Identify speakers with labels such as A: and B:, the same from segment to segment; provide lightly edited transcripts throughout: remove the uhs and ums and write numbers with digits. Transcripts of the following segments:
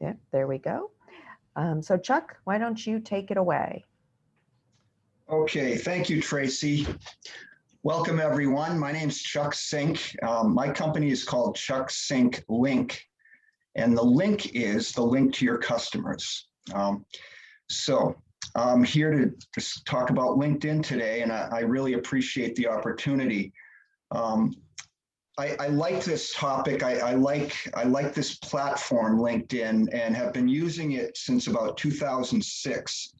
A: Yeah, there we go. So Chuck, why don't you take it away?
B: Okay, thank you, Tracy. Welcome, everyone. My name's Chuck Sink. My company is called Chuck Sink Link, and the link is the link to your customers. So I'm here to just talk about LinkedIn today, and I really appreciate the opportunity. I like this topic. I like this platform, LinkedIn, and have been using it since about 2006.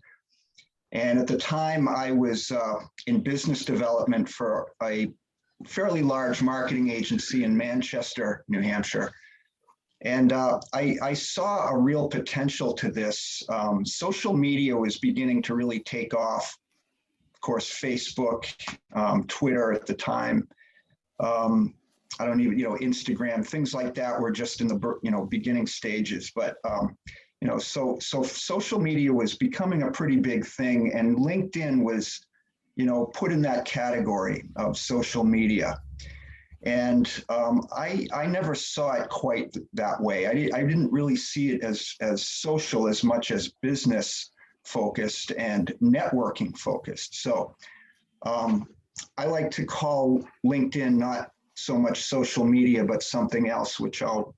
B: And at the time, I was in business development for a fairly large marketing agency in Manchester, New Hampshire. And I saw a real potential to this. Social media was beginning to really take off. Of course, Facebook, Twitter at the time. I don't even, Instagram, things like that were just in the, beginning stages. But so social media was becoming a pretty big thing, and LinkedIn was, put in that category of social media. And I never saw it quite that way. I didn't really see it as social as much as business focused and networking focused. So I like to call LinkedIn not so much social media, but something else, which I'll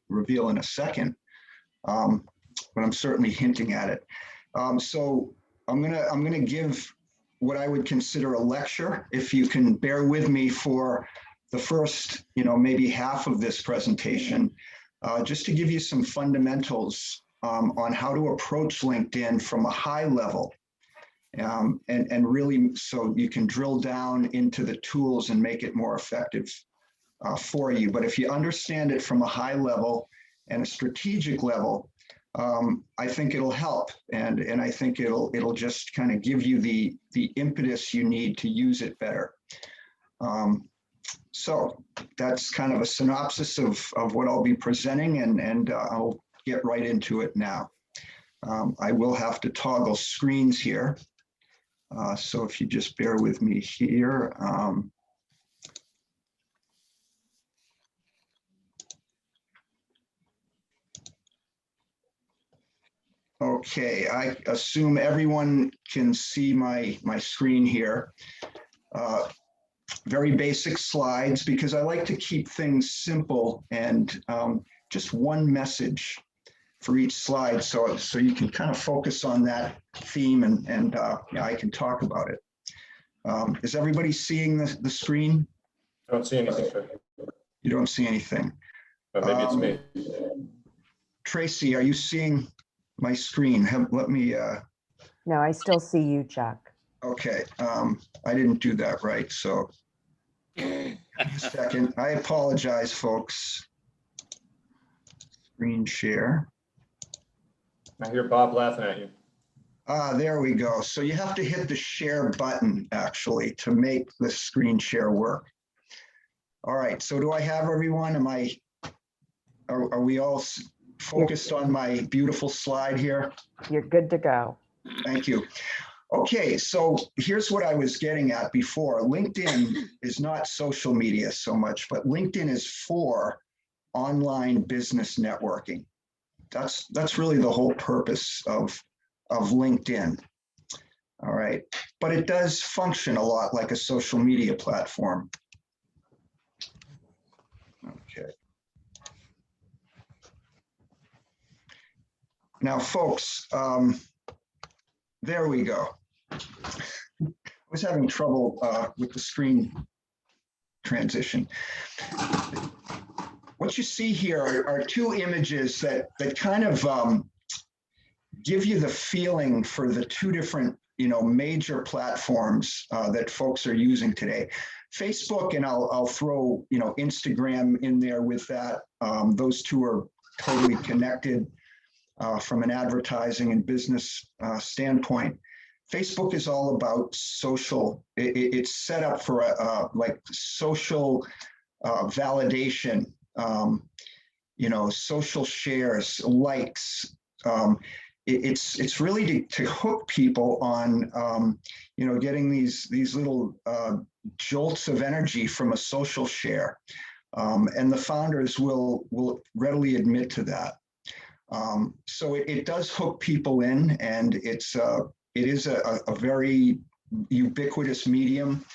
B: reveal in a second. But I'm certainly hinting at it. So I'm gonna give what I would consider a lecture, if you can bear with me for the first, maybe half of this presentation, just to give you some fundamentals on how to approach LinkedIn from a high level, and really so you can drill down into the tools and make it more effective for you. But if you understand it from a high level and a strategic level, I think it'll help, and I think it'll just kind of give you the impetus you need to use it better. So that's kind of a synopsis of what I'll be presenting, and I'll get right into it now. I will have to toggle screens here, so if you just bear with me here. Okay, I assume everyone can see my screen here. Very basic slides, because I like to keep things simple and just one message for each slide, so you can kind of focus on that theme, and I can talk about it. Is everybody seeing the screen?
C: I don't see anything.
B: You don't see anything.
C: But maybe it's me.
B: Tracy, are you seeing my screen? Let me.
A: No, I still see you, Chuck.
B: Okay, I didn't do that right, so. A second, I apologize, folks. Screen share.
C: I hear Bob laughing at you.
B: There we go. So you have to hit the share button, actually, to make the screen share work. All right, so do I have everyone? Are we all focused on my beautiful slide here?
A: You're good to go.
B: Thank you. Okay, so here's what I was getting at before. LinkedIn is not social media so much, but LinkedIn is for online business networking. That's really the whole purpose of LinkedIn. All right, but it does function a lot like a social media platform. Okay. Now, folks, there we go. I was having trouble with the screen transition. What you see here are two images that kind of give you the feeling for the two different, major platforms that folks are using today. Facebook, and I'll throw, Instagram in there with that. Those two are totally connected from an advertising and business standpoint. Facebook is all about social. It's set up for like social validation, social shares, likes. It's really to hook people on, getting these little jolts of energy from a social share, and the founders will readily admit to that. So it does hook people in, and it is a very ubiquitous medium.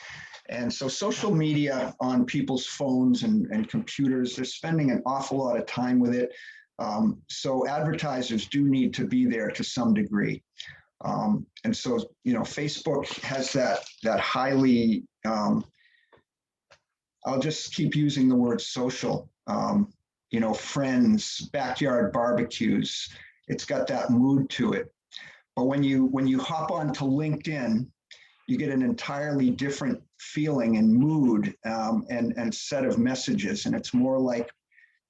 B: And so social media on people's phones and computers, they're spending an awful lot of time with it. So advertisers do need to be there to some degree. And so, Facebook has that highly, I'll just keep using the word social, friends, backyard barbecues. It's got that mood to it. But when you hop onto LinkedIn, you get an entirely different feeling and mood and set of messages. And it's more like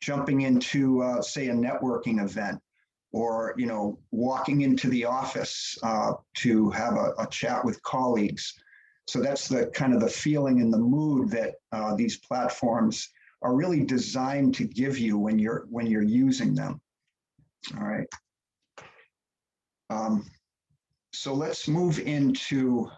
B: jumping into, say, a networking event, or walking into the office to have a chat with colleagues. So that's the kind of the feeling and the mood that these platforms are really designed to give you when you're using them. All right. So let's move into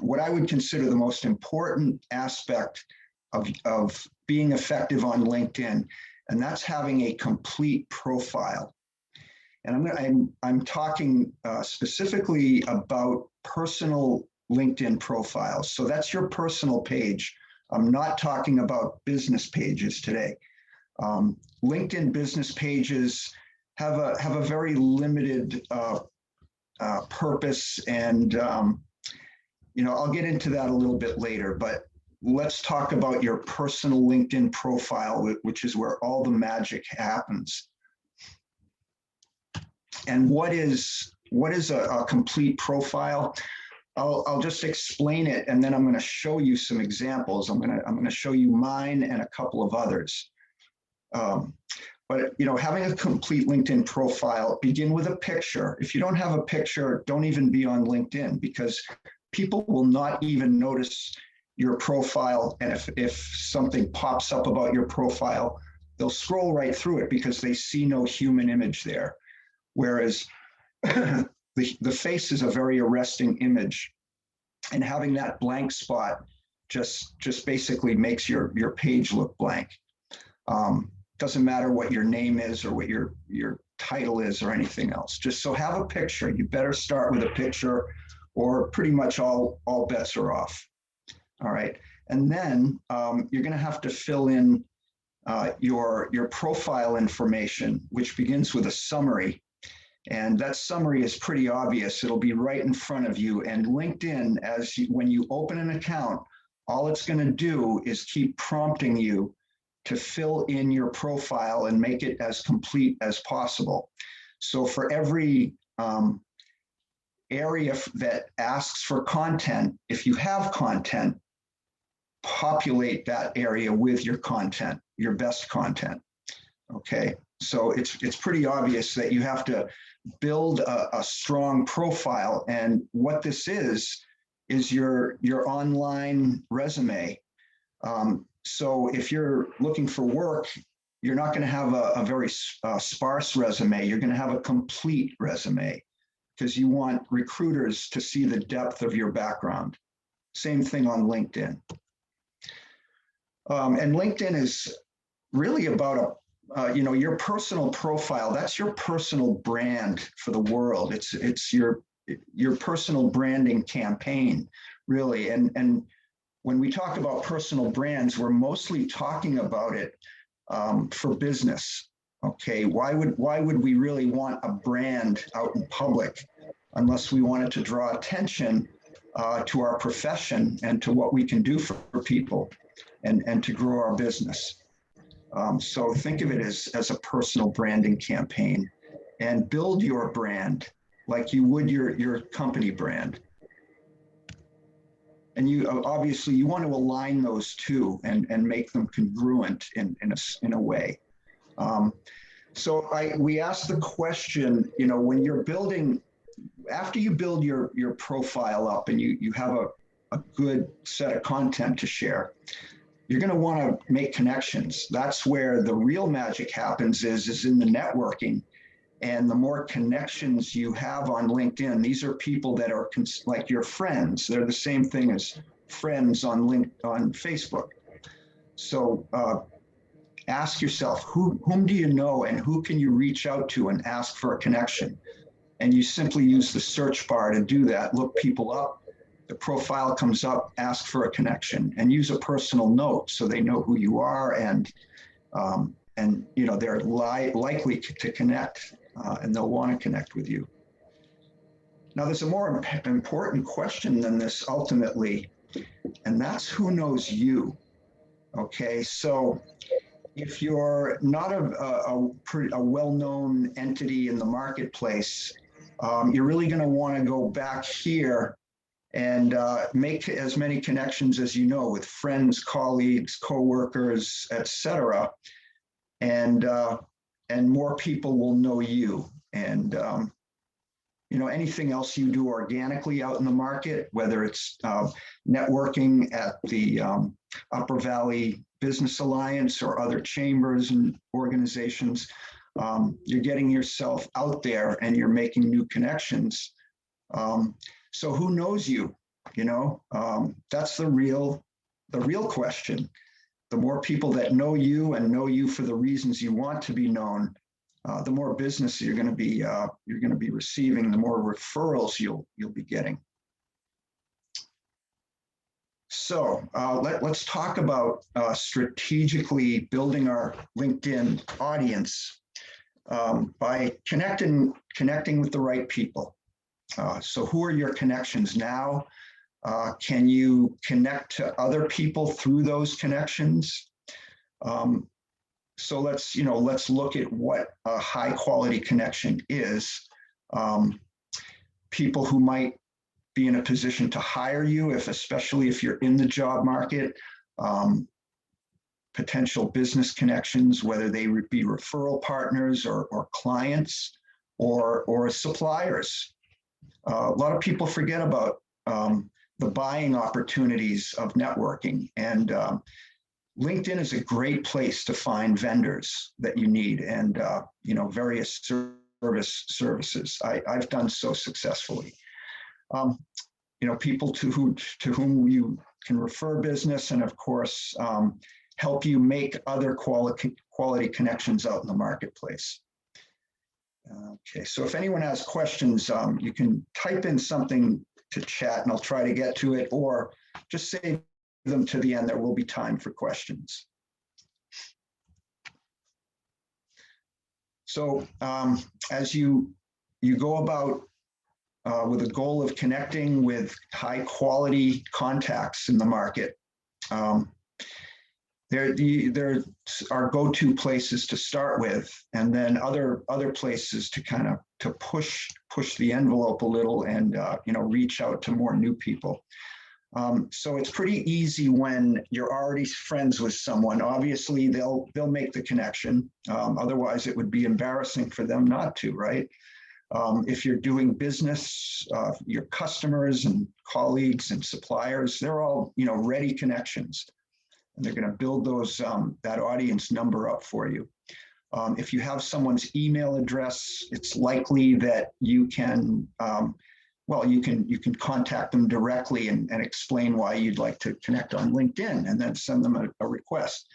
B: what I would consider the most important aspect of being effective on LinkedIn, and that's having a complete profile. And I'm talking specifically about personal LinkedIn profiles. So that's your personal page. I'm not talking about business pages today. LinkedIn business pages have a very limited purpose, and I'll get into that a little bit later. But let's talk about your personal LinkedIn profile, which is where all the magic happens. And what is a complete profile? I'll just explain it, and then I'm going to show you some examples. I'm going to show you mine and a couple of others. But having a complete LinkedIn profile, begin with a picture. If you don't have a picture, don't even be on LinkedIn, because people will not even notice your profile. And if something pops up about your profile, they'll scroll right through it because they see no human image there. Whereas the face is a very arresting image, and having that blank spot just basically makes your page look blank. Doesn't matter what your name is or what your title is or anything else. Just so have a picture. You better start with a picture, or pretty much all bets are off. All right, and then you're going to have to fill in your profile information, which begins with a summary. And that summary is pretty obvious. It'll be right in front of you. And LinkedIn, when you open an account, all it's going to do is keep prompting you to fill in your profile and make it as complete as possible. So for every area that asks for content, if you have content, populate that area with your content, your best content. Okay, so it's pretty obvious that you have to build a strong profile, and what this is your online resume. So if you're looking for work, you're not going to have a very sparse resume. You're going to have a complete resume, because you want recruiters to see the depth of your background. Same thing on LinkedIn. And LinkedIn is really about your personal profile. That's your personal brand for the world. It's your personal branding campaign, really. And when we talk about personal brands, we're mostly talking about it for business. Okay, why would we really want a brand out in public unless we wanted to draw attention to our profession and to what we can do for people and to grow our business? So think of it as a personal branding campaign, and build your brand like you would your company brand. And you obviously you want to align those two and make them congruent in a way. So we asked the question, when you're building, after you build your profile up and you have a good set of content to share, you're going to want to make connections. That's where the real magic happens, is in the networking. And the more connections you have on LinkedIn, these are people that are like your friends. They're the same thing as friends on Facebook. So ask yourself, whom do you know and who can you reach out to and ask for a connection? And you simply use the search bar to do that. Look people up, the profile comes up, ask for a connection, and use a personal note so they know who you are, and you know, they're likely to connect, and they'll want to connect with you. Now, there's a more important question than this ultimately, and that's who knows you. Okay, so if you're not a well-known entity in the marketplace, you're really going to want to go back here and make as many connections as you know with friends, colleagues, coworkers, etc. And more people will know you. And you know, anything else you do organically out in the market, whether it's networking at the Upper Valley Business Alliance or other chambers and organizations, you're getting yourself out there and you're making new connections. So who knows you? You know, that's the real question. The more people that know you and know you for the reasons you want to be known, the more business you're going to be receiving, the more referrals you'll be getting. So let's talk about strategically building our LinkedIn audience by connecting with the right people. So who are your connections now? Can you connect to other people through those connections? So let's look at what a high quality connection is. People who might be in a position to hire you, especially if you're in the job market. Potential business connections, whether they would be referral partners or clients or suppliers. A lot of people forget about the buying opportunities of networking, and LinkedIn is a great place to find vendors that you need, and you know, various services. I've done so successly. You know, people to whom you can refer business, and of course help you make other quality connections out in the marketplace. Okay, so if anyone has questions, you can type in something to chat and I'll try to get to it, or just save them to the end. There will be time for questions. So as you go about with a goal of connecting with high quality contacts in the market, there are go-to places to start with, and then other places to kind of push the envelope a little and you know, reach out to more new people. So it's pretty easy when you're already friends with someone. Obviously, they'll make the connection. Otherwise, it would be embarrassing for them not to, right? If you're doing business, your customers and colleagues and suppliers, they're all, you know, ready connections. And they're going to build those that audience number up for you. If you have someone's email address, it's likely that you can, well, you can contact them directly and explain why you'd like to connect on LinkedIn, and then send them a request.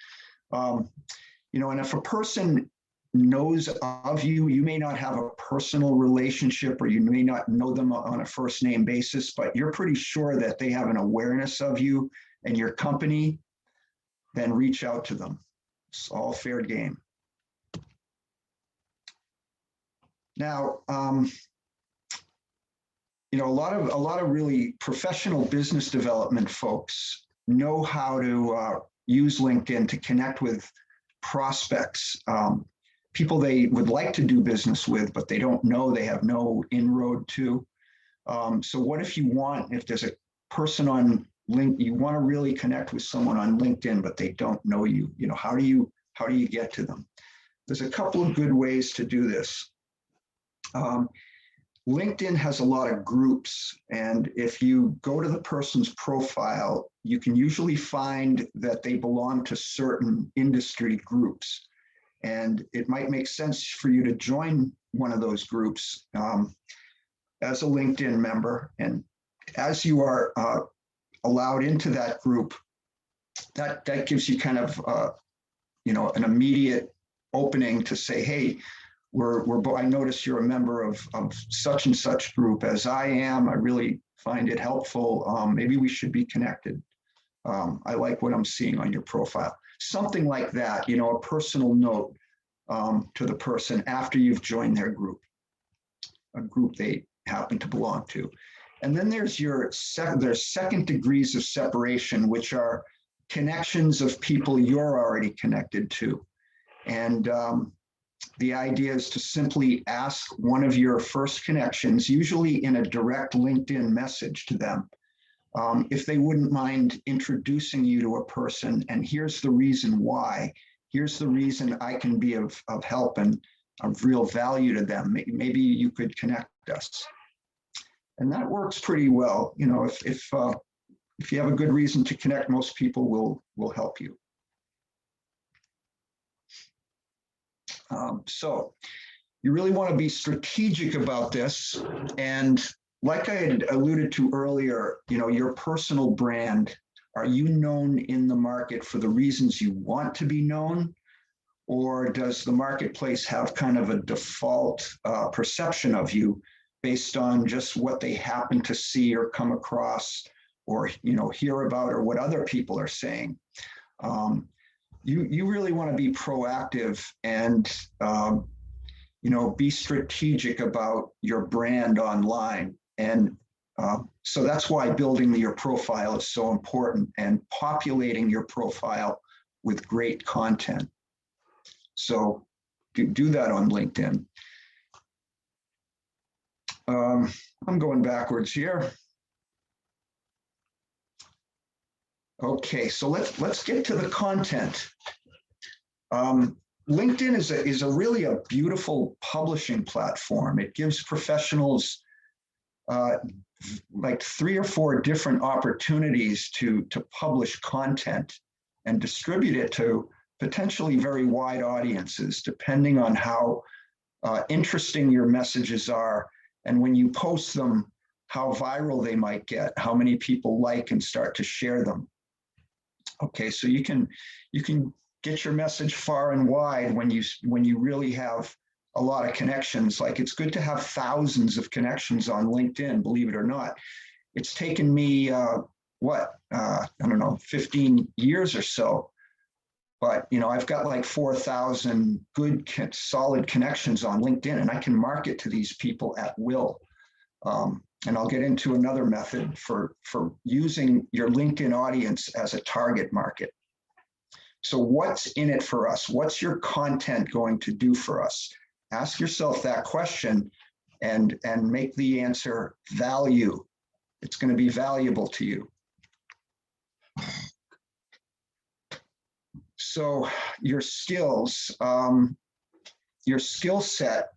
B: You know, and if a person knows of you, you may not have a personal relationship, or you may not know them on a first name basis, but you're pretty sure that they have an awareness of you and your company, then reach out to them. It's all fair game. Now, you know, a lot of really professional business development folks know how to use LinkedIn to connect with prospects, people they would like to do business with, but they don't know, they have no inroad to. So what if there's a person on LinkedIn, you want to really connect with someone on LinkedIn, but they don't know you? You know, how do you get to them? There's a couple of good ways to do this. LinkedIn has a lot of groups, and if you go to the person's profile, you can usually find that they belong to certain industry groups. And it might make sense for you to join one of those groups as a LinkedIn member. And as you are allowed into that group, that gives you kind of an immediate opening to say, hey, I notice you're a member of such and such group as I am. I really find it helpful. Maybe we should be connected. I like what I'm seeing on your profile. Something like that, a personal note to the person after you've joined their group, a group they happen to belong to. And then there's there's second degrees of separation, which are connections of people you're already connected to. And the idea is to simply ask one of your first connections, usually in a direct LinkedIn message to them, if they wouldn't mind introducing you to a person, and here's the reason why. Here's the reason I can be of help and of real value to them. Maybe you could connect us. And that works pretty well. If you have a good reason to connect, most people will help you. So you really want to be strategic about this. And like I had alluded to earlier, your personal brand, are you known in the market for the reasons you want to be known? Or does the marketplace have kind of a default perception of you based on just what they happen to see or come across or hear about or what other people are saying? You really want to be proactive and be strategic about your brand online. And so that's why building your profile is so important and populating your profile with great content. So do that on LinkedIn. I'm going backwards here. Okay, so let's get to the content. LinkedIn is a really a beautiful publishing platform. It gives professionals like 3 or 4 different opportunities to publish content and distribute it to potentially very wide audiences, depending on how interesting your messages are, and when you post them, how viral they might get, how many people like and start to share them. Okay, so you can get your message far and wide when you really have a lot of connections. Like, it's good to have thousands of connections on LinkedIn, believe it or not. It's taken me I don't know, 15 years or so. But I've got like 4,000 good, solid connections on LinkedIn, and I can market to these people at will. And I'll get into another method for using your LinkedIn audience as a target market. So what's in it for us? What's your content going to do for us? Ask yourself that question and make the answer value. It's going to be valuable to you. So your skills, your skill set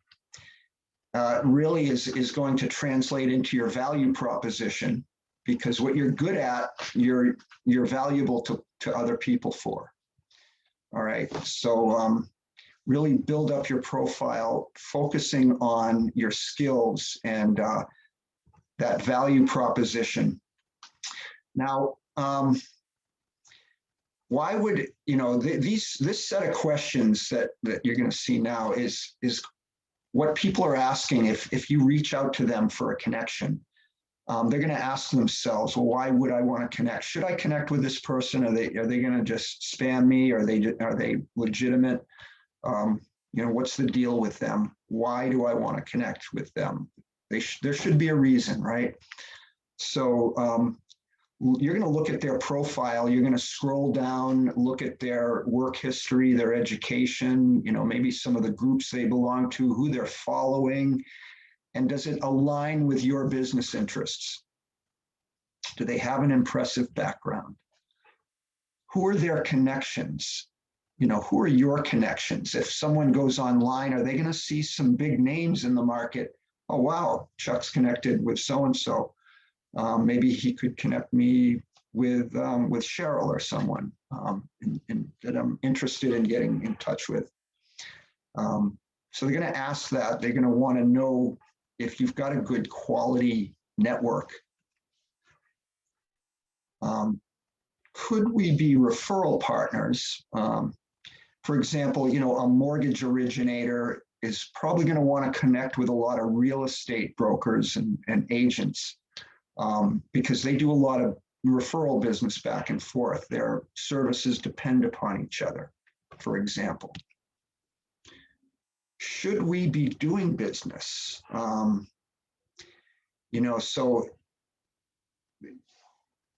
B: really is going to translate into your value proposition, because what you're good at, you're valuable to other people for. All right, so really build up your profile, focusing on your skills and that value proposition. Now, why would, this set of questions that you're going to see now is what people are asking if you reach out to them for a connection. They're going to ask themselves, well, why would I want to connect? Should I connect with this person? Are they going to just spam me? Are they legitimate? What's the deal with them? Why do I want to connect with them? There should be a reason, right? So you're going to look at their profile. You're going to scroll down, look at their work history, their education, maybe some of the groups they belong to, who they're following, and does it align with your business interests? Do they have an impressive background? Who are their connections? Who are your connections? If someone goes online, are they going to see some big names in the market? Oh, wow, Chuck's connected with so-and-so. Maybe he could connect me with Cheryl or someone that I'm interested in getting in touch with. So they're going to ask that. They're going to want to know if you've got a good quality network. Could we be referral partners? For example, a mortgage originator is probably going to want to connect with a lot of real estate brokers and agents because they do a lot of referral business back and forth. Their services depend upon each other, for example. Should we be doing business? So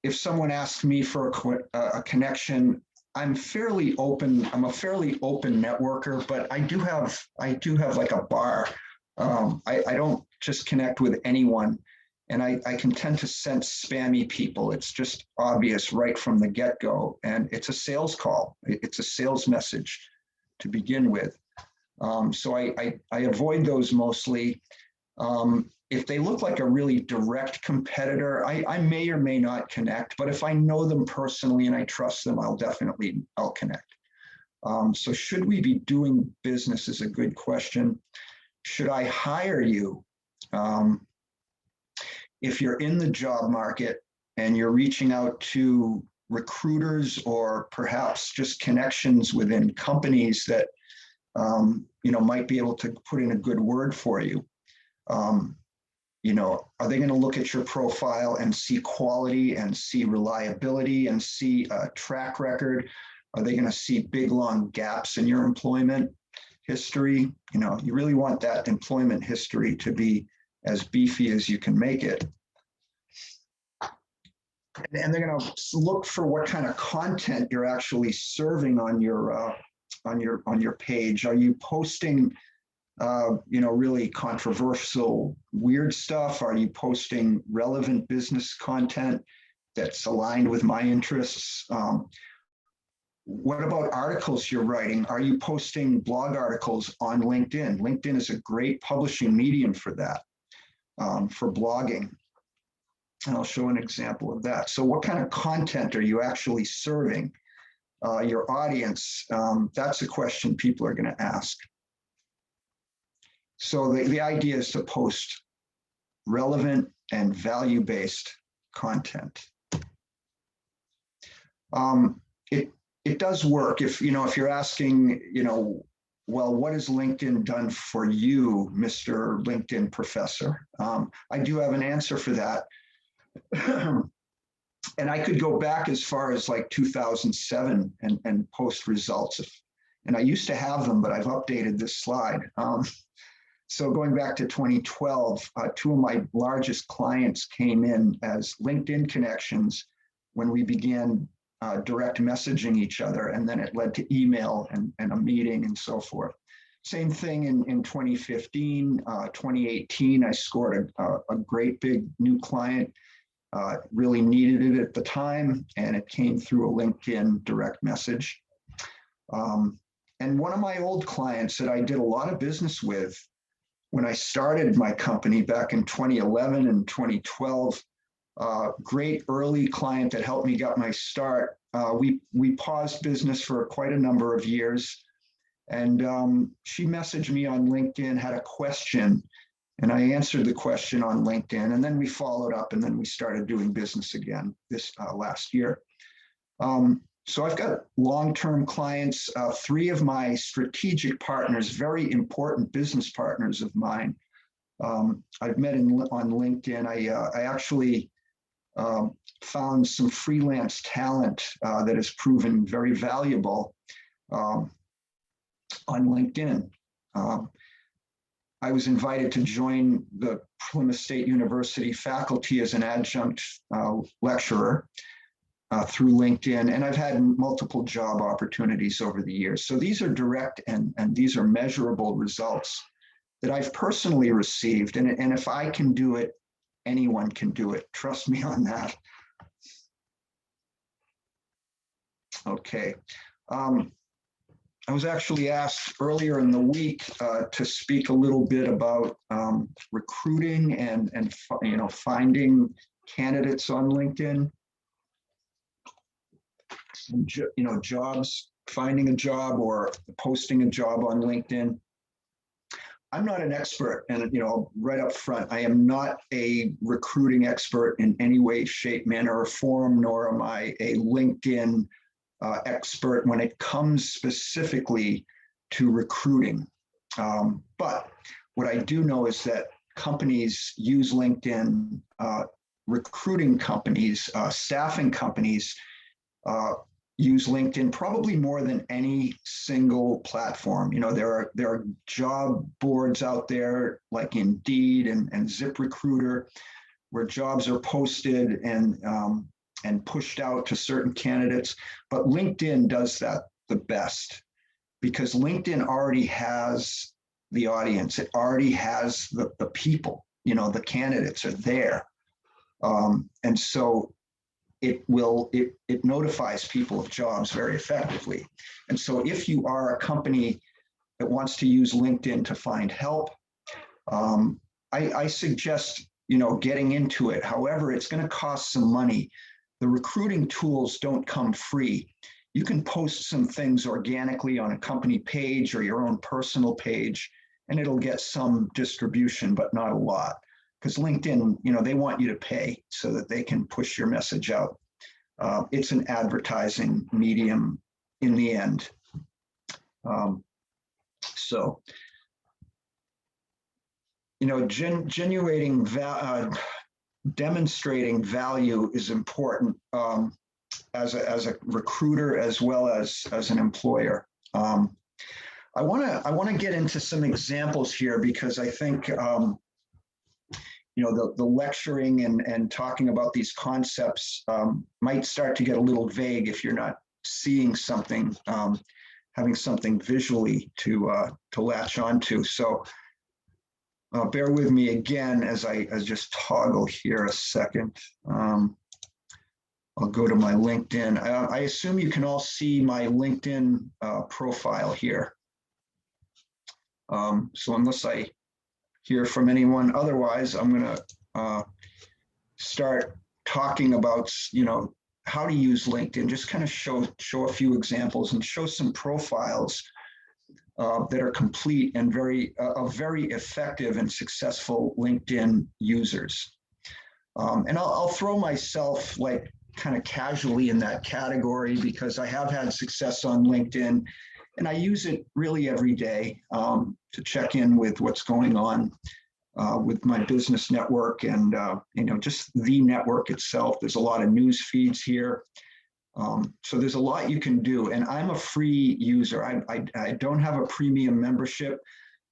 B: if someone asks me for a connection, I'm fairly open. I'm a fairly open networker, but I do have like a bar. I don't just connect with anyone, and I can tend to sense spammy people. It's just obvious right from the get-go, and it's a sales call. It's a sales message to begin with. So I avoid those mostly. If they look like a really direct competitor, I may or may not connect, but if I know them personally and I trust them, I'll connect. So should we be doing business is a good question. Should I hire you? If you're in the job market and you're reaching out to recruiters or perhaps just connections within companies that might be able to put in a good word for you. Are they going to look at your profile and see quality and see reliability and see a track record? Are they going to see big, long gaps in your employment history? You really want that employment history to be as beefy as you can make it. And they're going to look for what kind of content you're actually serving on your page. Are you posting really controversial, weird stuff? Are you posting relevant business content that's aligned with my interests? What about articles you're writing? Are you posting blog articles on LinkedIn? LinkedIn is a great publishing medium for that, for blogging. And I'll show an example of that. So what kind of content are you actually serving your audience? That's a question people are going to ask. So the idea is to post relevant and value-based content. It does work if you're asking, well, what has LinkedIn done for you, Mr. LinkedIn Professor? I do have an answer for that. And I could go back as far as like 2007 and post results. And I used to have them, but I've updated this slide. So going back to 2012, two of my largest clients came in as LinkedIn connections when we began direct messaging each other, and then it led to email and a meeting and so forth. Same thing in 2015, 2018, I scored a great big new client, really needed it at the time, and it came through a LinkedIn direct message. And one of my old clients that I did a lot of business with when I started my company back in 2011 and 2012, great early client that helped me get my start. We paused business for quite a number of years, and she messaged me on LinkedIn, had a question, and I answered the question on LinkedIn, and then we followed up, and then we started doing business again this last year. So I've got long-term clients, three of my strategic partners, very important business partners of mine. I've met on LinkedIn. I actually found some freelance talent that has proven very valuable on LinkedIn. I was invited to join the Plymouth State University faculty as an adjunct lecturer through LinkedIn, and I've had multiple job opportunities over the years. So these are direct and these are measurable results that I've personally received. And if I can do it, anyone can do it. Trust me on that. Okay. I was actually asked earlier in the week to speak a little bit about recruiting and finding candidates on LinkedIn. Jobs, finding a job or posting a job on LinkedIn. I'm not an expert, and right up front, I am not a recruiting expert in any way, shape, manner, or form, nor am I a LinkedIn expert when it comes specifically to recruiting. But what I do know is that companies use LinkedIn, recruiting companies, staffing companies use LinkedIn probably more than any single platform. You know, there are job boards out there like Indeed and ZipRecruiter, where jobs are posted and pushed out to certain candidates. But LinkedIn does that the best, because LinkedIn already has the audience. It already has the people, you know, the candidates are there. And so it notifies people of jobs very effectively. And so if you are a company that wants to use LinkedIn to find help, I suggest, you know, getting into it. However, it's going to cost some money. The recruiting tools don't come free. You can post some things organically on a company page or your own personal page, and it'll get some distribution, but not a lot. Because LinkedIn, you know, they want you to pay so that they can push your message out. It's an advertising medium in the end. So, you know, demonstrating value is important as a recruiter as well as an employer. I want to get into some examples here, because I think you know, the lecturing and talking about these concepts might start to get a little vague if you're not seeing something, having something visually to latch onto. So bear with me again as I just toggle here a second. I'll go to my LinkedIn. I assume you can all see my LinkedIn profile here. So unless I hear from anyone otherwise, I'm going to start talking about, you know, how to use LinkedIn. Just kind of show a few examples and show some profiles that are complete and very effective and successful LinkedIn users. And I'll throw myself like kind of casually in that category, because I have had success on LinkedIn. And I use it really every day to check in with what's going on with my business network and, you know, just the network itself. There's a lot of news feeds here. So there's a lot you can do. And I'm a free user. I don't have a premium membership,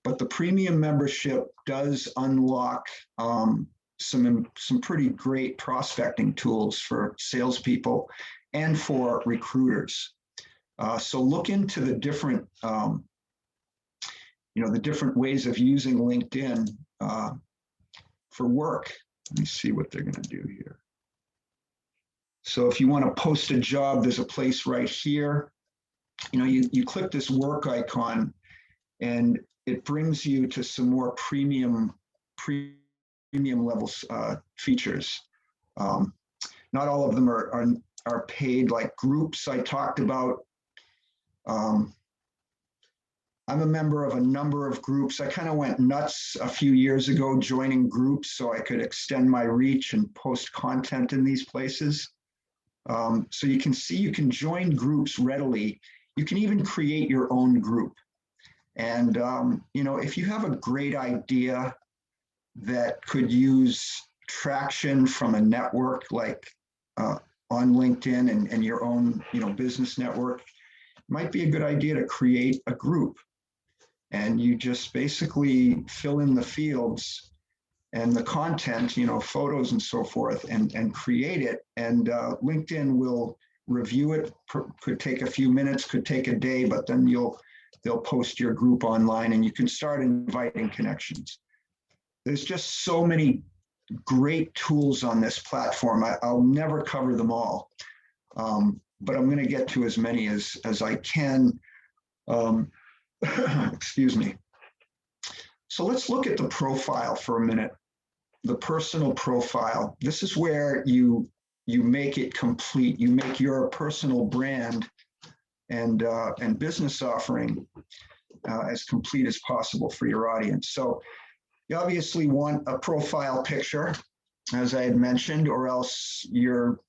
B: but the premium membership does unlock some pretty great prospecting tools for salespeople and for recruiters. So look into the different, you know, the different ways of using LinkedIn for work. Let me see what they're going to do here. So if you want to post a job, there's a place right here. You know, you click this work icon, and it brings you to some more premium level features. Not all of them are paid, like groups I talked about. I'm a member of a number of groups. I kind of went nuts a few years ago joining groups so I could extend my reach and post content in these places. So you can see you can join groups readily. You can even create your own group. And, you know, if you have a great idea that could use traction from a network like on LinkedIn and your own, you know, business network, might be a good idea to create a group. And you just basically fill in the fields and the content, you know, photos and so forth, and create it. And LinkedIn will review it. Could take a few minutes, could take a day, but then they'll post your group online and you can start inviting connections. There's just so many great tools on this platform. I'll never cover them all. But I'm going to get to as many as I can. Excuse me. So let's look at the profile for a minute. The personal profile. This is where you make it complete. You make your personal brand and business offering as complete as possible for your audience. So you obviously want a profile picture, as I had mentioned, or else your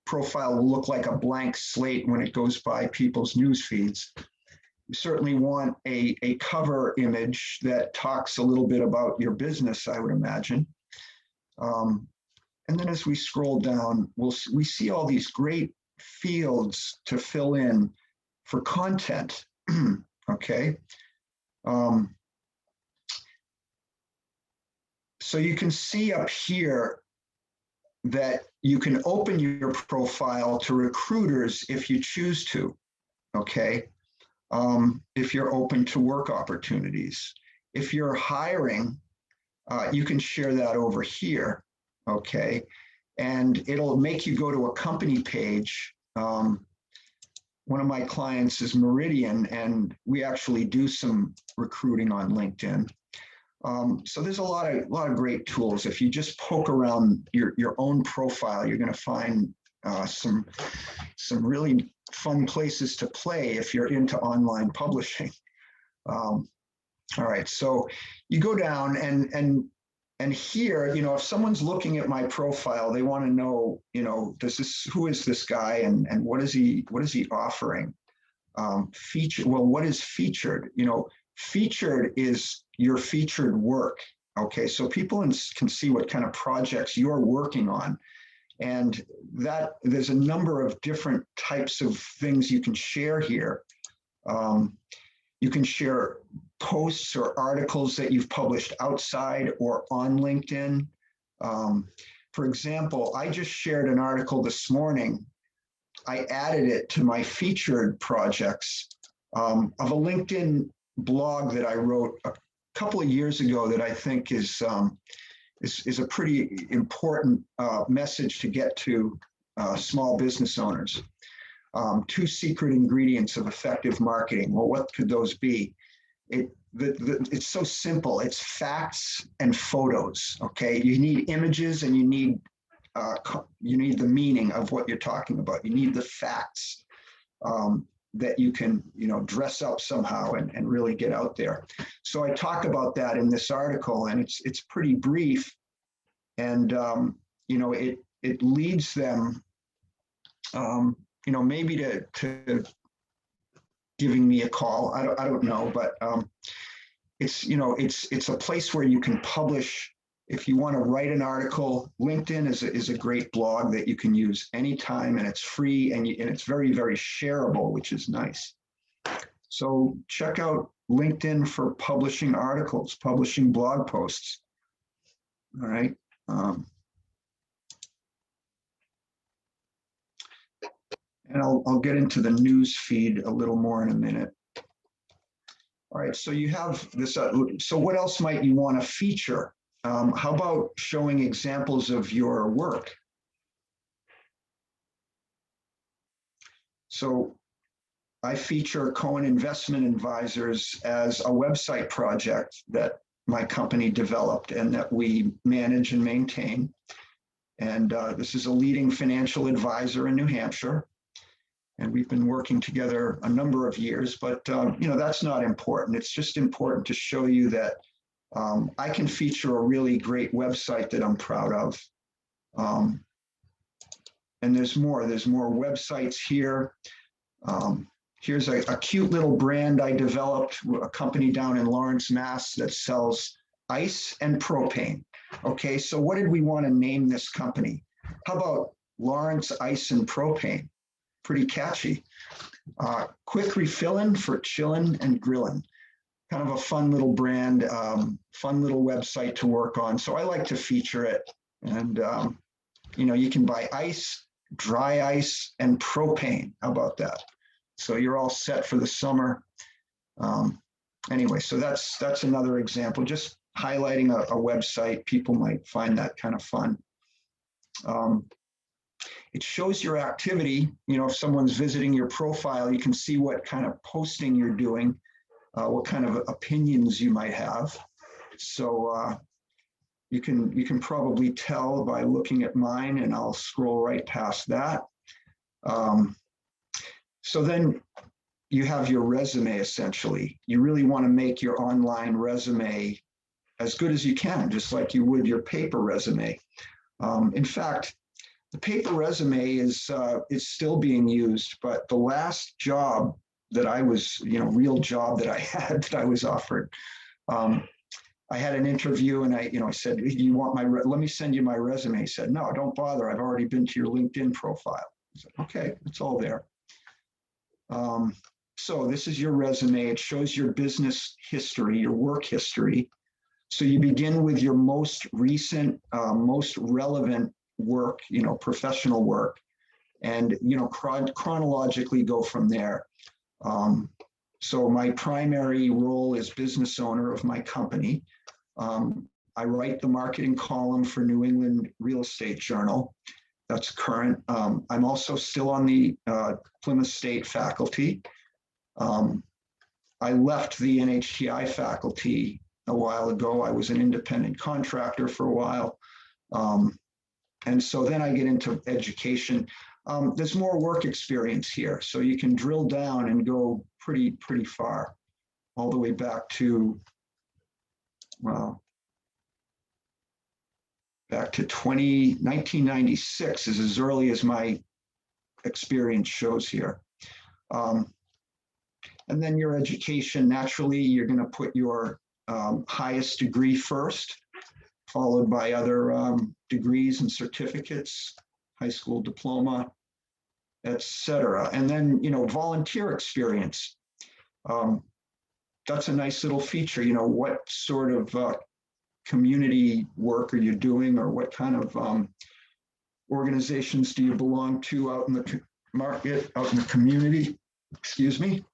B: profile will look like a blank slate when it goes by people's news feeds. You certainly want a cover image that talks a little bit about your business, I would imagine. And then as we scroll down, we see all these great fields to fill in for content, okay? So you can see up here that you can open your profile to recruiters if you choose to, okay? If you're open to work opportunities. If you're hiring, you can share that over here, okay? And it'll make you go to a company page. One of my clients is Meridian, and we actually do some recruiting on LinkedIn. So there's a lot of great tools. If you just poke around your own profile, you're going to find some really fun places to play if you're into online publishing. All right, so you go down and here, you know, if someone's looking at my profile, they want to know, you know, who is this guy and what is he offering? Well, what is featured? You know, featured is your featured work. Okay, so people can see what kind of projects you're working on. And that there's a number of different types of things you can share here. You can share posts or articles that you've published outside or on LinkedIn. For example, I just shared an article this morning. I added it to my featured projects of a LinkedIn blog that I wrote a couple of years ago that I think is a pretty important message to get to small business owners. 2 secret ingredients of effective marketing. Well, what could those be? It's so simple. It's facts and photos. Okay, you need images and you need the meaning of what you're talking about. You need the facts that you can, you know, dress up somehow and really get out there. So I talk about that in this article, and it's pretty brief, and you know, it leads them, you know, maybe to giving me a call. I don't know, but it's, you know, it's a place where you can publish. If you want to write an article, LinkedIn is a great blog that you can use anytime, and it's free, and it's very, very shareable, which is nice. So check out LinkedIn for publishing articles, publishing blog posts. All right. And I'll get into the news feed a little more in a minute. All right, so you have this. So what else might you want to feature? How about showing examples of your work? So I feature Cohen Investment Advisors as a website project that my company developed and that we manage and maintain. And this is a leading financial advisor in New Hampshire. And we've been working together a number of years, but you know, that's not important. It's just important to show you that I can feature a really great website that I'm proud of. And there's more websites here. Here's a cute little brand I developed, a company down in Lawrence, Mass that sells ice and propane. Okay, so what did we want to name this company? How about Lawrence Ice and Propane? Pretty catchy. Quick refilling for chilling and grilling. Kind of a fun little brand, fun little website to work on. So I like to feature it. And, you know, you can buy ice, dry ice, and propane. How about that? So you're all set for the summer. Anyway, so that's another example. Just highlighting a website. People might find that kind of fun. It shows your activity. You know, if someone's visiting your profile, you can see what kind of posting you're doing, what kind of opinions you might have. So you can probably tell by looking at mine, and I'll scroll right past that. So then you have your resume, essentially. You really want to make your online resume as good as you can, just like you would your paper resume. In fact, The paper resume is still being used, but the last job that I was, real job that I had, that I was offered, I had an interview and I said, you want let me send you my resume. He said, no, don't bother. I've already been to your LinkedIn profile. I said, okay, it's all there. So this is your resume. It shows your business history, your work history. So you begin with your most recent, most relevant work, professional work, and, chronologically go from there. So my primary role is business owner of my company. I write the marketing column for New England Real Estate Journal. That's current. I'm also still on the Plymouth State faculty. I left the NHTI faculty a while ago. I was an independent contractor for a while. And so then I get into education. There's more work experience here, so you can drill down and go pretty far, all the way back to, well, back to 1996 is as early as my experience shows here. And then your education, naturally, you're going to put your highest degree first, followed by other degrees and certificates, high school diploma, etc. And then, volunteer experience. That's a nice little feature. What sort of community work are you doing, or what kind of organizations do you belong to out in the market, out in the community? Excuse me.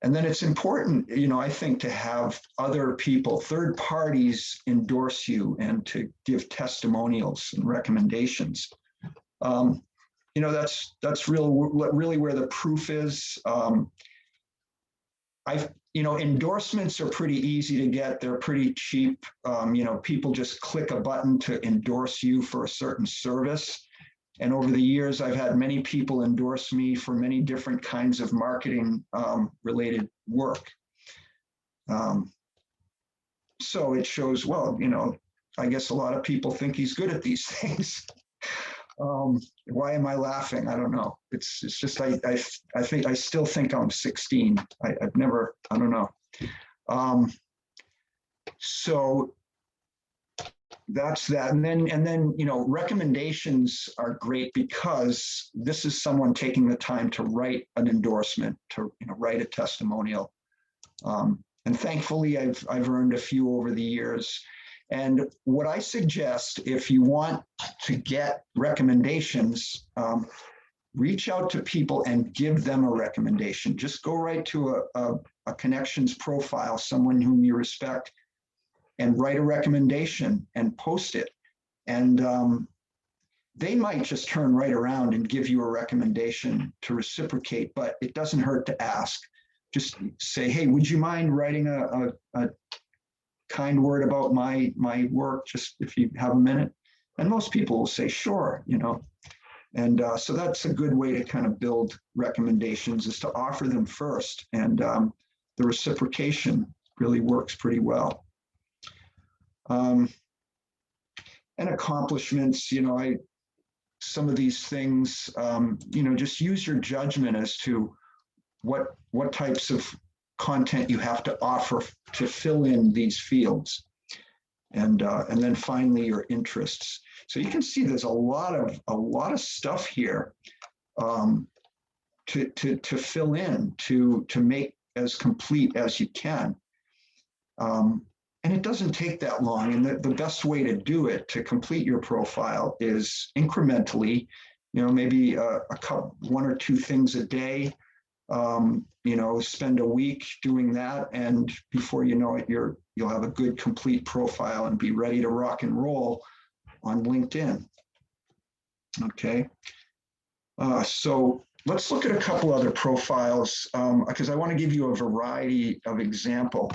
B: And then it's important, I think, to have other people, third parties, endorse you and to give testimonials and recommendations. That's really where the proof is. Endorsements are pretty easy to get. They're pretty cheap. People just click a button to endorse you for a certain service. And over the years, I've had many people endorse me for many different kinds of marketing related work. So it shows, well, I guess a lot of people think he's good at these things. Why am I laughing? I don't know. It's just, I think, I still think I'm 16. I've never, I don't know. So that's that. And then, recommendations are great because this is someone taking the time to write an endorsement, to, write a testimonial. And thankfully I've earned a few over the years. And what I suggest, if you want to get recommendations, reach out to people and give them a recommendation. Just go right to a connections profile, someone whom you respect, and write a recommendation and post it. And they might just turn right around and give you a recommendation to reciprocate, but it doesn't hurt to ask. Just say, hey, would you mind writing a kind word about my work, just if you have a minute? And most people will say, sure, And so that's a good way to kind of build recommendations, is to offer them first. And the reciprocation really works pretty well. And accomplishments, some of these things, just use your judgment as to what types of content you have to offer to fill in these fields. And then finally your interests. So you can see there's a lot of stuff here to fill in, to make as complete as you can. And it doesn't take that long. And the best way to do it, to complete your profile, is incrementally, maybe one or two things a day, spend a week doing that. And before you know it, you'll have a good, complete profile and be ready to rock and roll on LinkedIn. Okay. So let's look at a couple other profiles, because I want to give you a variety of example.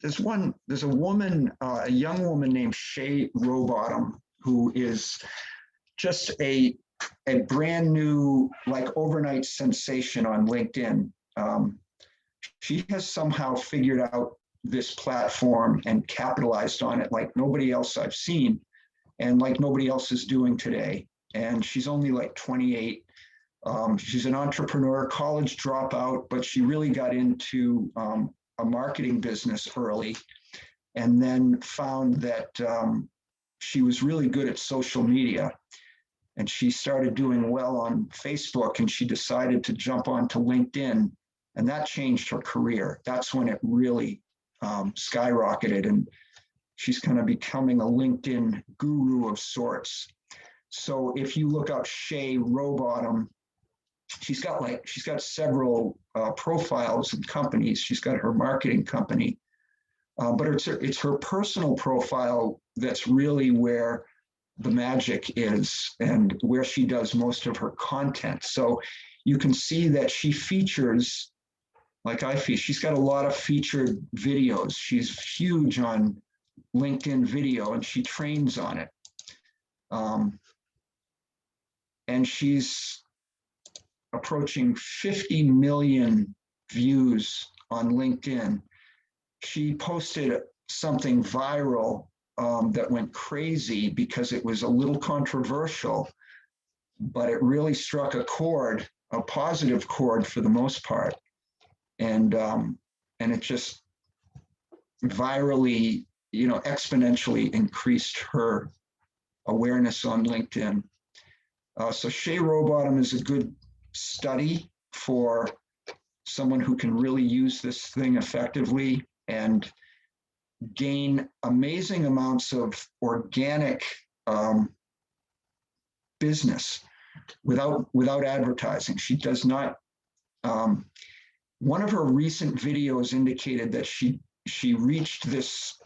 B: There's a woman, a young woman named Shay Rowbottom, who is just a brand new, like, overnight sensation on LinkedIn. She has somehow figured out this platform and capitalized on it like nobody else I've seen, and like nobody else is doing today. And she's only like 28. She's an entrepreneur, college dropout, but she really got into a marketing business early, and then found that she was really good at social media. And she started doing well on Facebook, and she decided to jump onto LinkedIn, and that changed her career. That's when it really skyrocketed, and she's kind of becoming a LinkedIn guru of sorts. So if you look up Shay Rowbottom, she's got several profiles and companies. She's got her marketing company, but it's her personal profile that's really where the magic is and where she does most of her content. So you can see that she features, like I feature, she's got a lot of featured videos. She's huge on LinkedIn video, and she trains on it. And she's approaching 50 million views on LinkedIn. She posted something viral that went crazy because it was a little controversial, but it really struck a chord, a positive chord for the most part. And it just virally, exponentially increased her awareness on LinkedIn. So Shay Rowbottom is a good study for someone who can really use this thing effectively and gain amazing amounts of organic business without advertising. She does not. One of her recent videos indicated that she reached this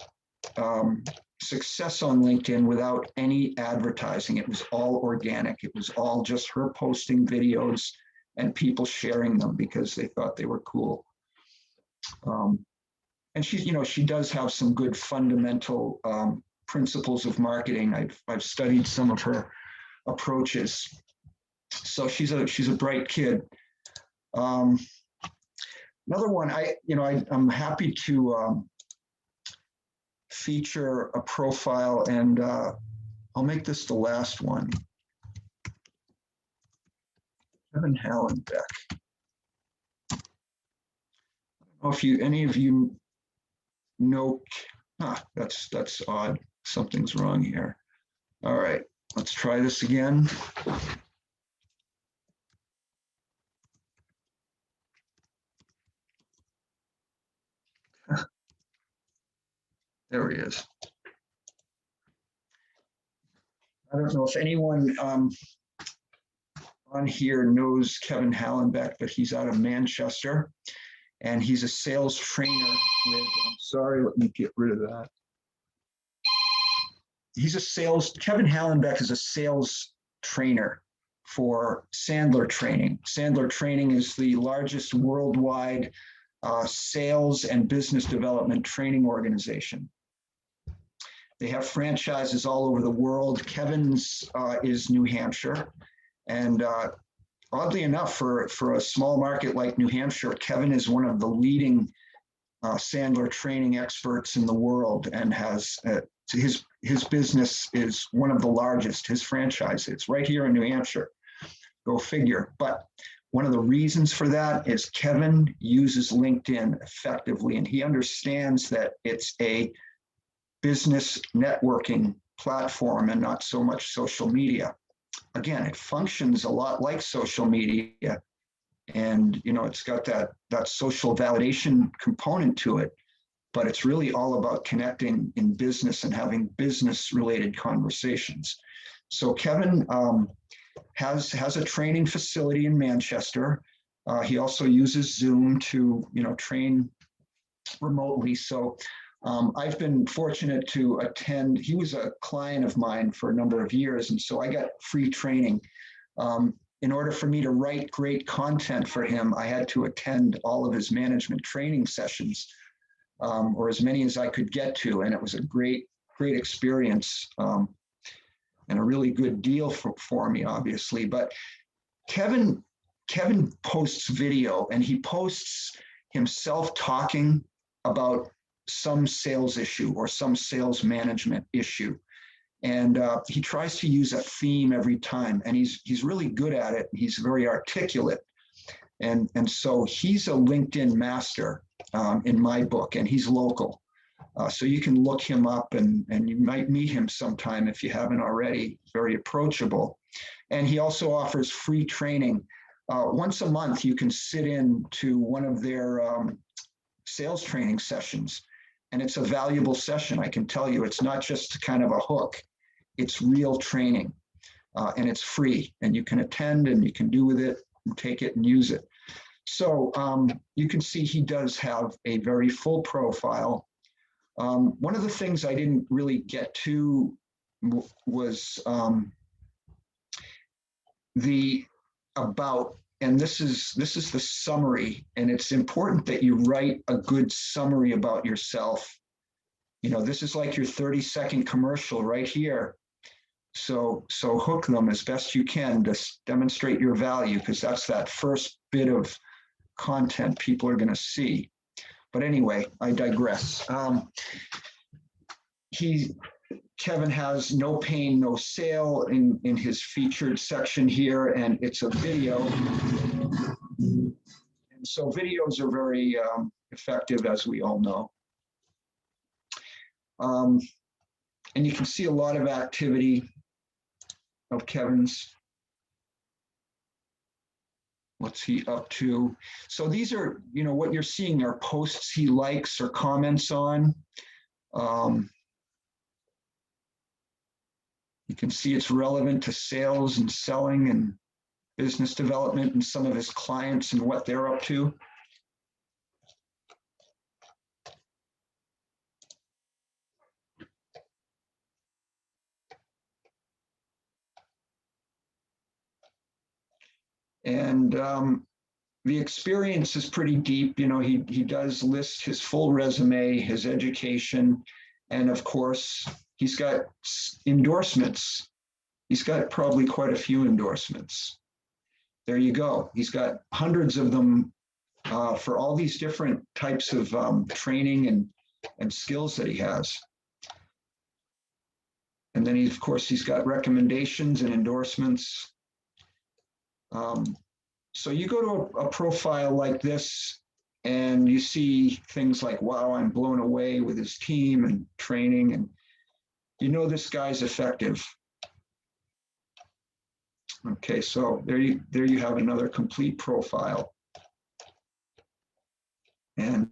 B: success on LinkedIn without any advertising. It was all organic. It was all just her posting videos and people sharing them because they thought they were cool. And she does have some good fundamental principles of marketing. I've studied some of her approaches. So she's a bright kid. Another one, I'm happy to feature a profile, and I'll make this the last one. Kevin Hallenbeck. I don't know if any of you know. That's odd. Something's wrong here. All right, let's try this again. There he is. I don't know if anyone on here knows Kevin Hallenbeck, but he's out of Manchester, and he's a sales trainer with, I'm sorry, let me get rid of that. Kevin Hallenbeck is a sales trainer for Sandler Training. Sandler Training is the largest worldwide sales and business development training organization. They have franchises all over the world. Kevin's is New Hampshire. And oddly enough, for a small market like New Hampshire, Kevin is one of the leading Sandler training experts in the world, and has his business is one of the largest. His franchise is right here in New Hampshire. Go figure. But one of the reasons for that is Kevin uses LinkedIn effectively, and he understands that it's a business networking platform and not so much social media. Again, it functions a lot like social media, and it's got that social validation component to it, but it's really all about connecting in business and having business related conversations. So Kevin has a training facility in Manchester. He also uses Zoom to train remotely. So I've been fortunate to attend. He was a client of mine for a number of years, and so I got free training. In order for me to write great content for him, I had to attend all of his management training sessions, or as many as I could get to, and it was a great experience, and a really good deal for me, obviously. But Kevin posts video, and he posts himself talking about some sales issue or some sales management issue. And he tries to use a theme every time, and he's really good at it. He's very articulate. And so he's a LinkedIn master in my book, and he's local. So you can look him up, and you might meet him sometime if you haven't already. Very approachable. And he also offers free training. Once a month, you can sit in to one of their sales training sessions. And it's a valuable session, I can tell you. It's not just kind of a hook. It's real training, and it's free. And you can attend, and you can do with it, and take it and use it. So you can see he does have a very full profile. One of the things I didn't really get to was the about, and this is the summary, and it's important that you write a good summary about yourself. You know, this is like your 30-second commercial right here. So hook them as best you can to demonstrate your value, because that's that first bit of content people are going to see. But anyway, I digress. Kevin has no pain, no sale in his featured section here, and it's a video. And so videos are very effective, as we all know. And you can see a lot of activity of Kevin's. What's he up to? So these are, you know, what you're seeing are posts he likes or comments on. You can see it's relevant to sales and selling and business development and some of his clients and what they're up to. And the experience is pretty deep. You know, he does list his full resume, his education, and of course, he's got endorsements. He's got probably quite a few endorsements. There you go. He's got hundreds of them for all these different types of training and skills that he has. And then of course, he's got recommendations and endorsements. So you go to a profile like this, and you see things like, wow, I'm blown away with his team and training, and you know this guy's effective. Okay, so there you have another complete profile. And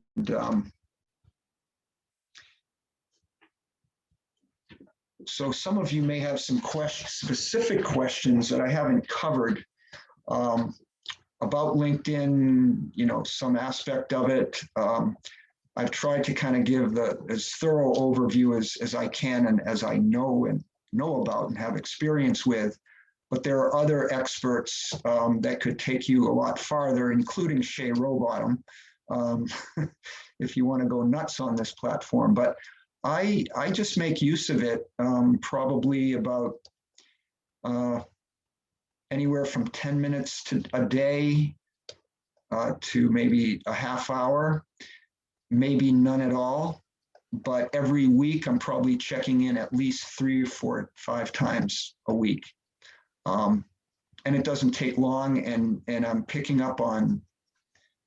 B: so some of you may have some specific questions that I haven't covered about LinkedIn, you know, some aspect of it. I've tried to kind of give as thorough overview as I can and as I know about and have experience with. But there are other experts that could take you a lot farther, including Shay Rowbottom, if you want to go nuts on this platform. But I just make use of it probably about anywhere from 10 minutes to a day to maybe a half hour, maybe none at all. But every week, I'm probably checking in at least 3 or 4 or 5 times a week. And it doesn't take long, and I'm picking up on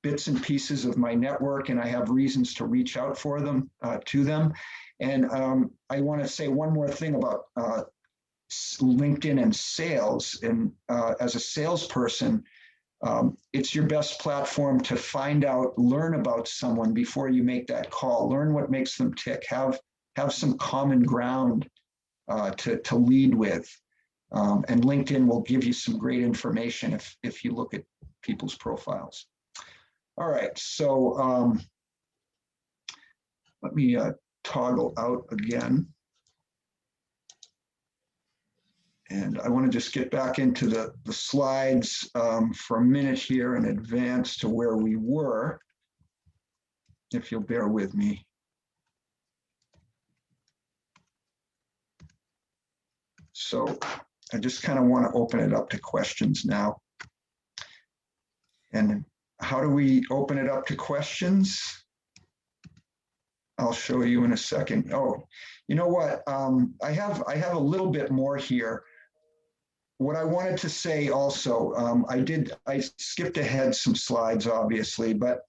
B: bits and pieces of my network, and I have reasons to reach out for them, to them. And I want to say one more thing about LinkedIn and sales. And as a salesperson, it's your best platform to find out, learn about someone before you make that call. Learn what makes them tick. Have some common ground to lead with. And LinkedIn will give you some great information if you look at people's profiles. All right, so let me toggle out again. And I want to just get back into the slides for a minute here and advance to where we were, if you'll bear with me. So I just kind of want to open it up to questions now. And how do we open it up to questions? I'll show you in a second. Oh, you know what? I have a little bit more here. What I wanted to say also, I skipped ahead some slides, obviously, but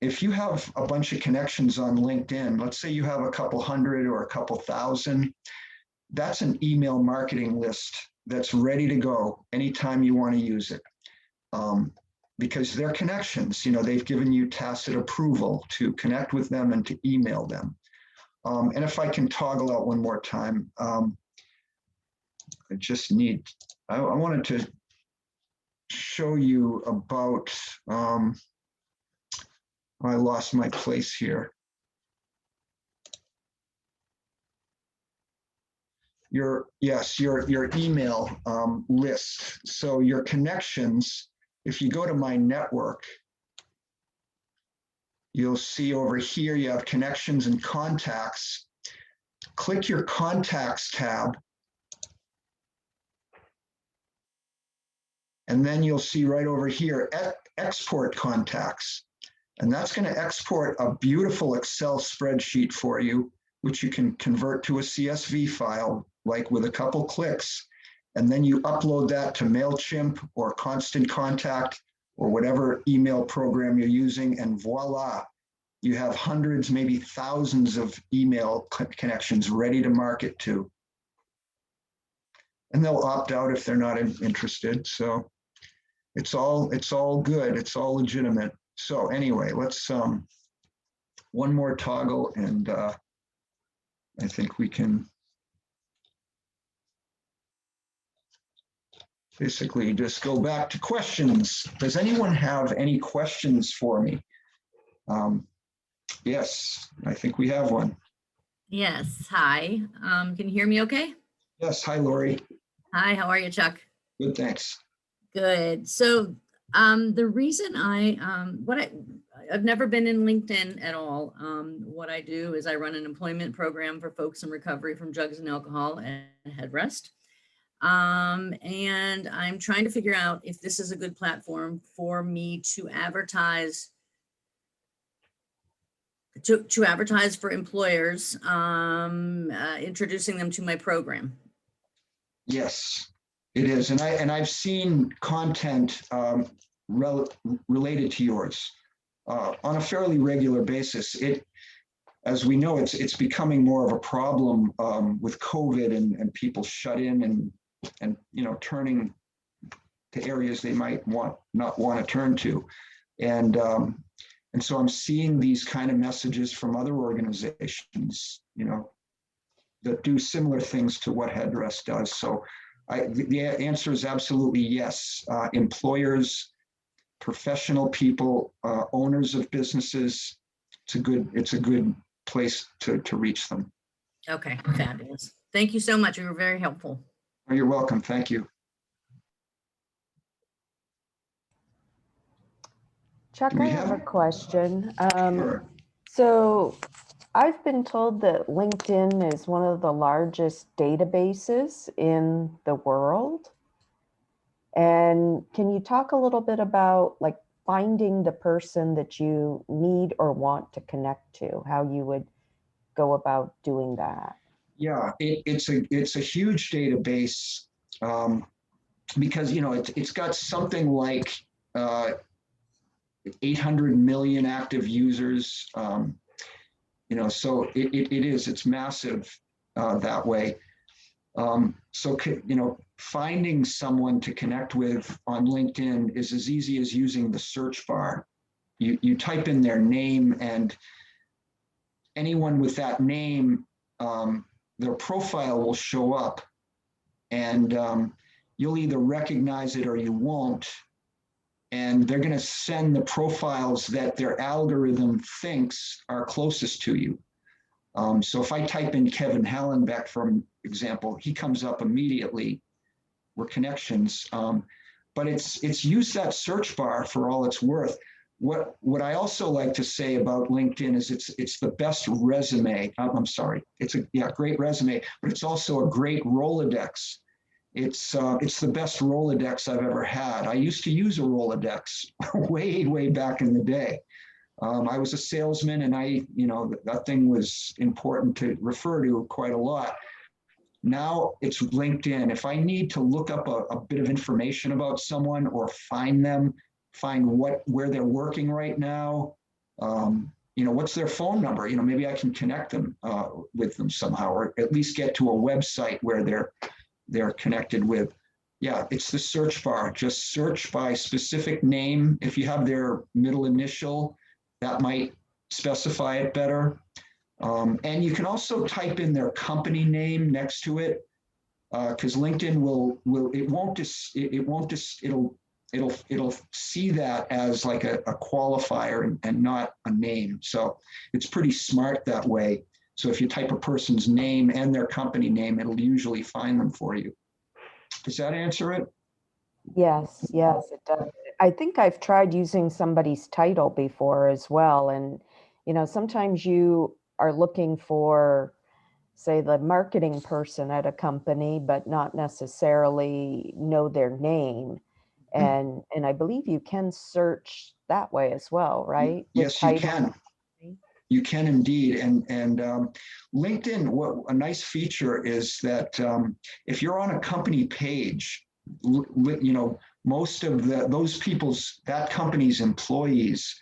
B: if you have a bunch of connections on LinkedIn, let's say you have a couple hundred or a couple thousand, that's an email marketing list that's ready to go anytime you want to use it. Because they're connections, they've given you tacit approval to connect with them and to email them. And if I can toggle out one more time, I wanted to show you about, I lost my place here. Your email list. So your connections, if you go to my network, you'll see over here you have connections and contacts. Click your contacts tab. And then you'll see right over here, export contacts. And that's going to export a beautiful Excel spreadsheet for you, which you can convert to a CSV file, like with a couple clicks. And then you upload that to MailChimp or Constant Contact or whatever email program you're using, and voila, you have hundreds, maybe thousands of email connections ready to market to. And they'll opt out if they're not interested. So it's all good. It's all legitimate. So anyway, let's one more toggle, and I think we can basically just go back to questions. Does anyone have any questions for me? Yes, I think we have one.
D: Yes, hi. Can you hear me okay?
B: Yes, hi, Lori.
D: Hi, how are you, Chuck?
B: Good, thanks.
D: Good. So the reason I've never been in LinkedIn at all. What I do is I run an employment program for folks in recovery from drugs and alcohol and headrest. And I'm trying to figure out if this is a good platform for me to advertise for employers, introducing them to my program. Yes,
B: it is. And I've seen content related to yours on a fairly regular basis. As we know, it's becoming more of a problem with COVID and people shut in and turning to areas they might not want to turn to. And so I'm seeing these kind of messages from other organizations, that do similar things to what Headrest does. So the answer is absolutely yes. Employers, professional people, owners of businesses, it's a good place to reach them.
D: Okay, fabulous. Thank you so much. You were very helpful.
B: Oh, you're welcome. Thank you.
A: Chuck, I have a question.
B: Sure.
A: So I've been told that LinkedIn is one of the largest databases in the world. And can you talk a little bit about like finding the person that you need or want to connect to, how you would go about doing that?
B: Yeah, it's a huge database because it's got something like 800 million active users. So it's massive that way. So finding someone to connect with on LinkedIn is as easy as using the search bar. You type in their name, and anyone with that name, their profile will show up, and you'll either recognize it or you won't. And they're going to send the profiles that their algorithm thinks are closest to you. So if I type in Kevin Hallenbeck, for example, he comes up immediately. We're connections. But it's used that search bar for all it's worth. What I also like to say about LinkedIn is it's the best resume. I'm sorry, it's a great resume, but it's also a great Rolodex. It's the best Rolodex I've ever had. I used to use a Rolodex way back in the day. I was a salesman, and that thing was important to refer to quite a lot. Now it's LinkedIn. If I need to look up a bit of information about someone or find where they're working right now, what's their phone number? Maybe I can connect them with them somehow, or at least get to a website where they're connected with. Yeah, it's the search bar. Just search by specific name. If you have their middle initial, that might specify it better. And you can also type in their company name next to it, because LinkedIn it'll see that as like a qualifier and not a name. So it's pretty smart that way. So if you type a person's name and their company name, it'll usually find them for you. Does that answer it?
A: Yes, it does. I think I've tried using somebody's title before as well. And, sometimes you are looking for, say, the marketing person at a company, but not necessarily know their name. And I believe you can search that way as well, right? With
B: Yes, you
A: title.
B: can. You can indeed. And LinkedIn, what a nice feature is that if you're on a company page, most of that company's employees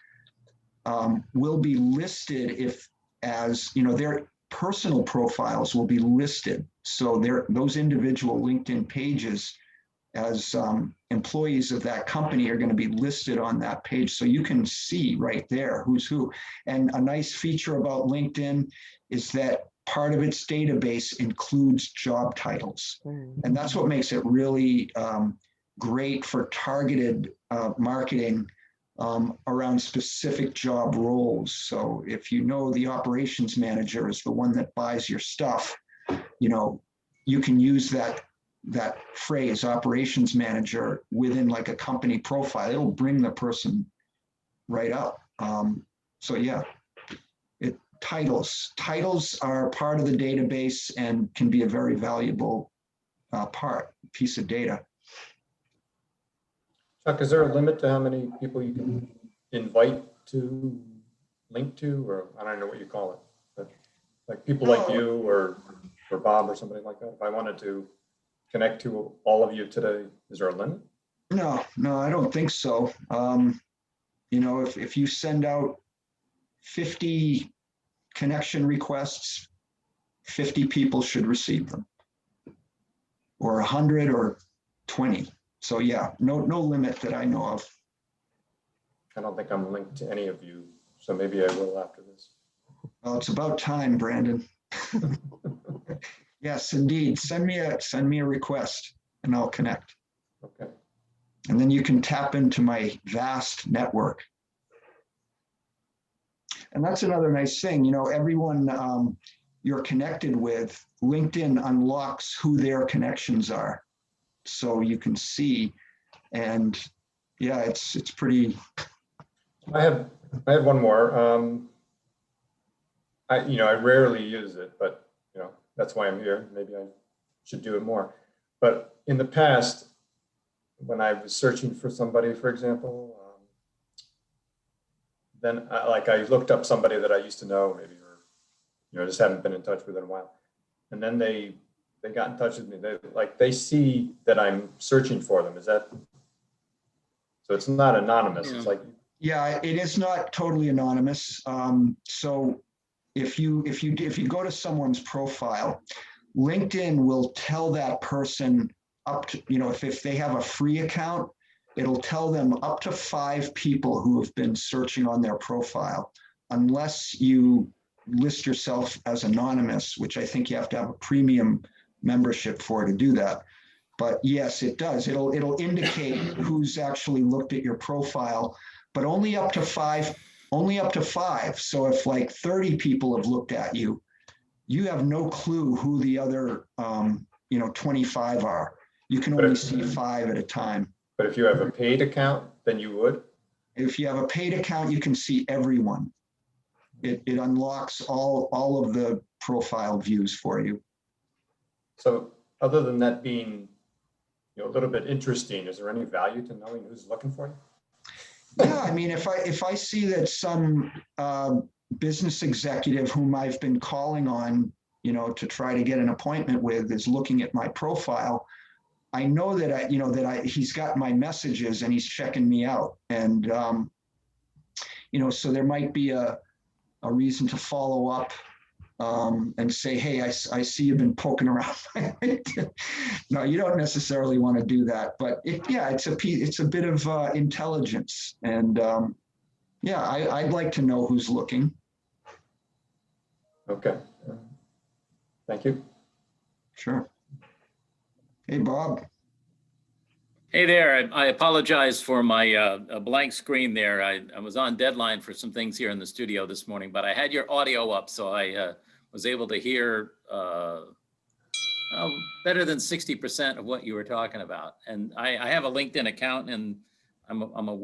B: will be listed as their personal profiles will be listed. So those individual LinkedIn pages as employees of that company are going to be listed on that page. So you can see right there who's who. And a nice feature about LinkedIn is that part of its database includes job titles. And that's what makes it really great for targeted marketing around specific job roles. So if the operations manager is the one that buys your stuff, you can use that phrase, operations manager, within like a company profile. It'll bring the person right up. So yeah, titles are part of the database and can be a very valuable piece of data.
C: Chuck, is there a limit to how many people you can invite to, link to, or I don't know what you call it, but like people like you or Bob or somebody like that? If I wanted to connect to all of you today, is there a limit?
B: No, I don't think so. If you send out 50 connection requests, 50 people should receive them, or 100 or 20. So yeah, no limit that I know of.
C: I don't think I'm linked to any of you, so maybe I will after this.
B: Well, it's about time, Brandon. Yes, indeed. Send me a request and I'll connect.
C: Okay.
B: And then you can tap into my vast network. And that's another nice thing. Everyone you're connected with, LinkedIn unlocks who their connections are. So you can see, and yeah, it's pretty.
C: I have one more. I rarely use it, but that's why I'm here. Maybe I should do it more. But in the past, when I was searching for somebody, for example, then I looked up somebody that I used to know, maybe, or just haven't been in touch with in a while, and then they got in touch with me. They see that I'm searching for them. Is that so? It's not anonymous.
D: Yeah.
C: It's like,
B: Yeah, it is not totally anonymous. So if you go to someone's profile, LinkedIn will tell that person up to, if they have a free account, it'll tell them up to 5 people who have been searching on their profile, unless you list yourself as anonymous, which I think you have to have a premium membership for to do that. But yes, it does. It'll indicate who's actually looked at your profile, but only up to 5. So if like 30 people have looked at you, you have no clue who the other 25 are. You can only see 5 at a time.
C: but if you have a paid account, then you would.
B: If you have a paid account, you can see everyone. It unlocks all of the profile views for you.
C: So other than that being a little bit interesting, is there any value to knowing who's looking for you?
B: Yeah, I mean, if I see that some business executive whom I've been calling on, to try to get an appointment with is looking at my profile, I know that he's got my messages and he's checking me out. And, so there might be a reason to follow up and say, hey, I see you've been poking around. No, you don't necessarily want to do that, but it's a bit of intelligence. And I'd like to know who's looking.
C: Okay. Thank you.
B: Sure. Hey, Bob.
E: Hey there, I apologize for my blank screen there. I was on deadline for some things here in the studio this morning, but I had your audio up, so I was able to hear better than 60% of what you were talking about. And I have a LinkedIn account, and I'm a